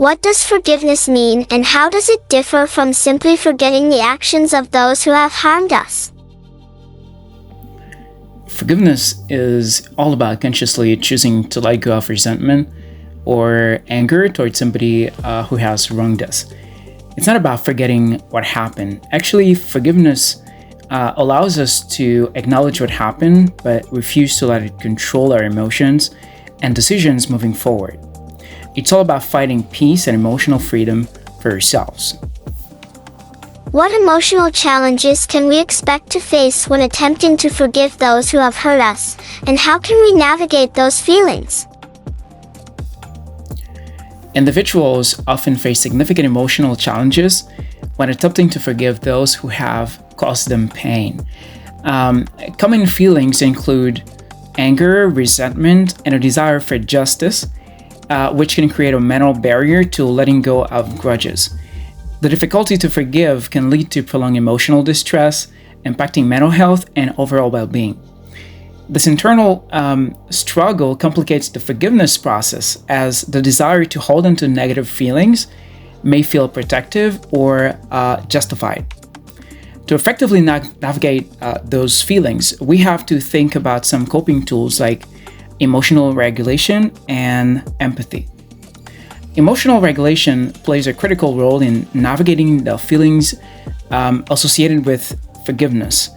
What does forgiveness mean, and how does it differ from simply forgetting the actions of those who have harmed us? Forgiveness is all about consciously choosing to let go of resentment or anger towards somebody who has wronged us. It's not about forgetting what happened. Actually, forgiveness allows us to acknowledge what happened, but refuse to let it control our emotions and decisions moving forward. It's all about finding peace and emotional freedom for ourselves. What emotional challenges can we expect to face when attempting to forgive those who have hurt us, and how can we navigate those feelings? Individuals often face significant emotional challenges when attempting to forgive those who have caused them pain. Common feelings include anger, resentment, and a desire for justice, which can create a mental barrier to letting go of grudges. The difficulty to forgive can lead to prolonged emotional distress, impacting mental health and overall well-being. This internal struggle complicates the forgiveness process, as the desire to hold on to negative feelings may feel protective or justified. To effectively navigate those feelings, we have to think about some coping tools like emotional regulation and empathy. Emotional regulation plays a critical role in navigating the feelings associated with forgiveness.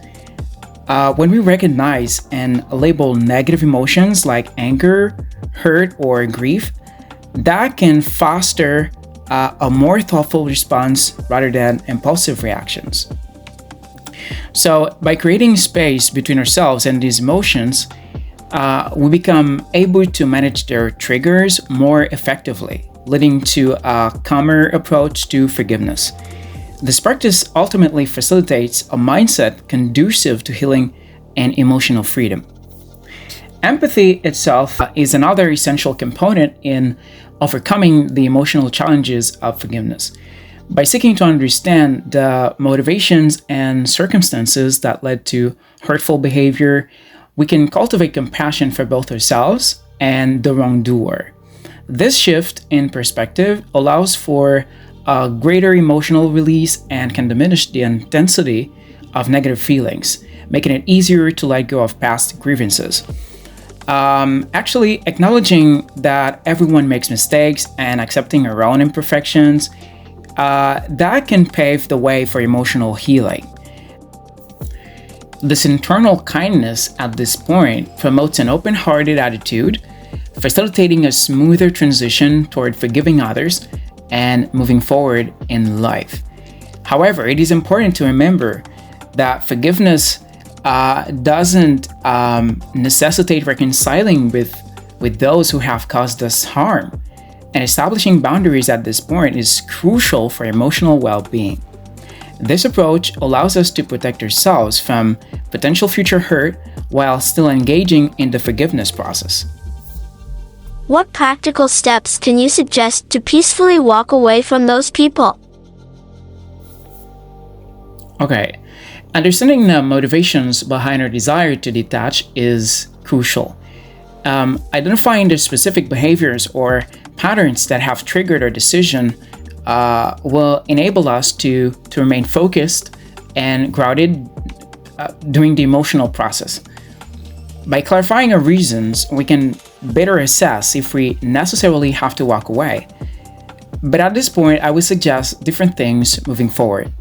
When we recognize and label negative emotions like anger, hurt, or grief, that can foster a more thoughtful response rather than impulsive reactions. So, by creating space between ourselves and these emotions, we become able to manage their triggers more effectively, leading to a calmer approach to forgiveness. This practice ultimately facilitates a mindset conducive to healing and emotional freedom. Empathy itself is another essential component in overcoming the emotional challenges of forgiveness. By seeking to understand the motivations and circumstances that led to hurtful behavior, we can cultivate compassion for both ourselves and the wrongdoer. This shift in perspective allows for a greater emotional release and can diminish the intensity of negative feelings, making it easier to let go of past grievances. Actually, acknowledging that everyone makes mistakes and accepting our own imperfections, that can pave the way for emotional healing. This internal kindness at this point promotes an open-hearted attitude, facilitating a smoother transition toward forgiving others and moving forward in life. However, it is important to remember that forgiveness doesn't necessitate reconciling with those who have caused us harm, and establishing boundaries at this point is crucial for emotional well-being. This approach allows us to protect ourselves from potential future hurt while still engaging in the forgiveness process. What practical steps can you suggest to peacefully walk away from those people? Okay, understanding the motivations behind our desire to detach is crucial. Identifying the specific behaviors or patterns that have triggered our decision will enable us to remain focused and grounded during the emotional process. By clarifying our reasons, we can better assess if we necessarily have to walk away. But at this point, I would suggest different things moving forward.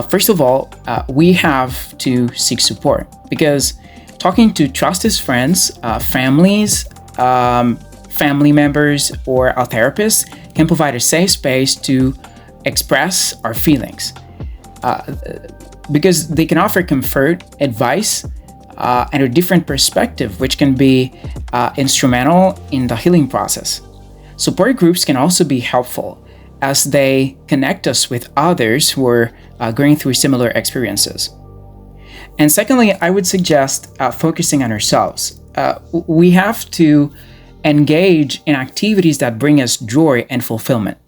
First of all, we have to seek support, because talking to trusted friends, family members, or a therapist can provide a safe space to express our feelings, because they can offer comfort, advice, and a different perspective, which can be instrumental in the healing process. Support groups can also be helpful, as they connect us with others who are going through similar experiences. And secondly, I would suggest focusing on ourselves. We have to engage in activities that bring us joy and fulfillment.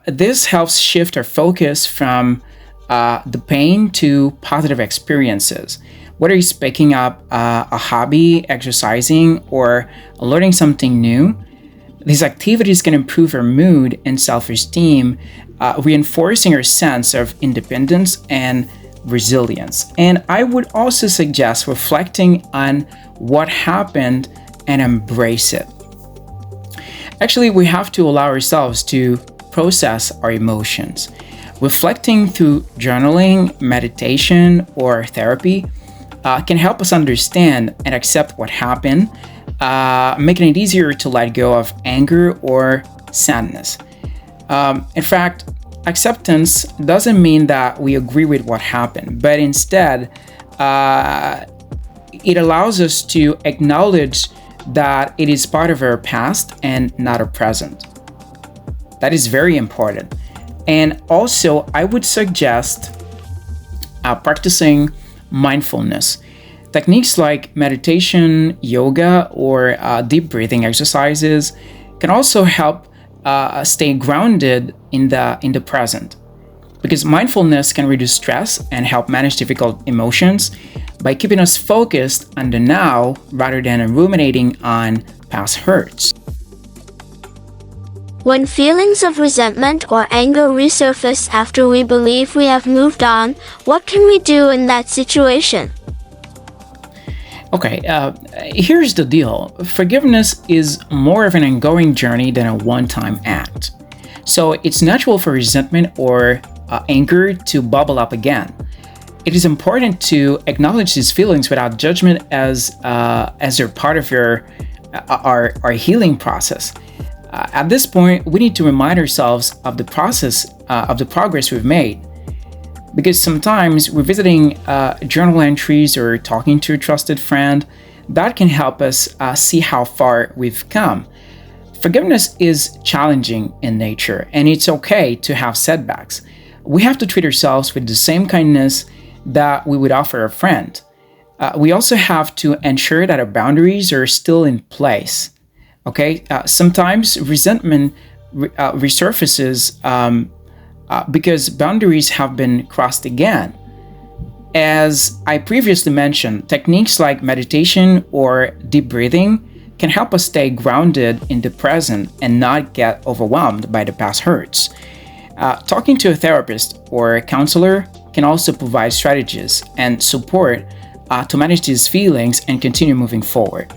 This helps shift our focus from the pain to positive experiences. Whether it's picking up a hobby, exercising, or learning something new, These activities can improve our mood and self-esteem, reinforcing our sense of independence and resilience. And I would also suggest reflecting on what happened and embrace it. Actually, we have to allow ourselves to process our emotions. Reflecting through journaling, meditation, or therapy can help us understand and accept what happened, making it easier to let go of anger or sadness. In fact, acceptance doesn't mean that we agree with what happened, but instead, it allows us to acknowledge that it is part of our past and not our present. That is very important. And also, I would suggest practicing mindfulness. Techniques like meditation, yoga, or deep breathing exercises can also help stay grounded in the present. Because mindfulness can reduce stress and help manage difficult emotions by keeping us focused on the now rather than ruminating on past hurts. When feelings of resentment or anger resurface after we believe we have moved on, what can we do in that situation? Okay, here's the deal. Forgiveness is more of an ongoing journey than a one-time act. So it's natural for resentment or anger to bubble up again. It is important to acknowledge these feelings without judgment as they're part of our healing process. At this point, we need to remind ourselves of the process, of the progress we've made. Because sometimes revisiting journal entries or talking to a trusted friend, that can help us see how far we've come. Forgiveness is challenging in nature, and it's okay to have setbacks. We have to treat ourselves with the same kindness that we would offer a friend. We also have to ensure that our boundaries are still in place. Okay, sometimes resentment resurfaces because boundaries have been crossed again. As I previously mentioned, techniques like meditation or deep breathing can help us stay grounded in the present and not get overwhelmed by the past hurts. Talking to a therapist or a counselor can also provide strategies and support to manage these feelings and continue moving forward.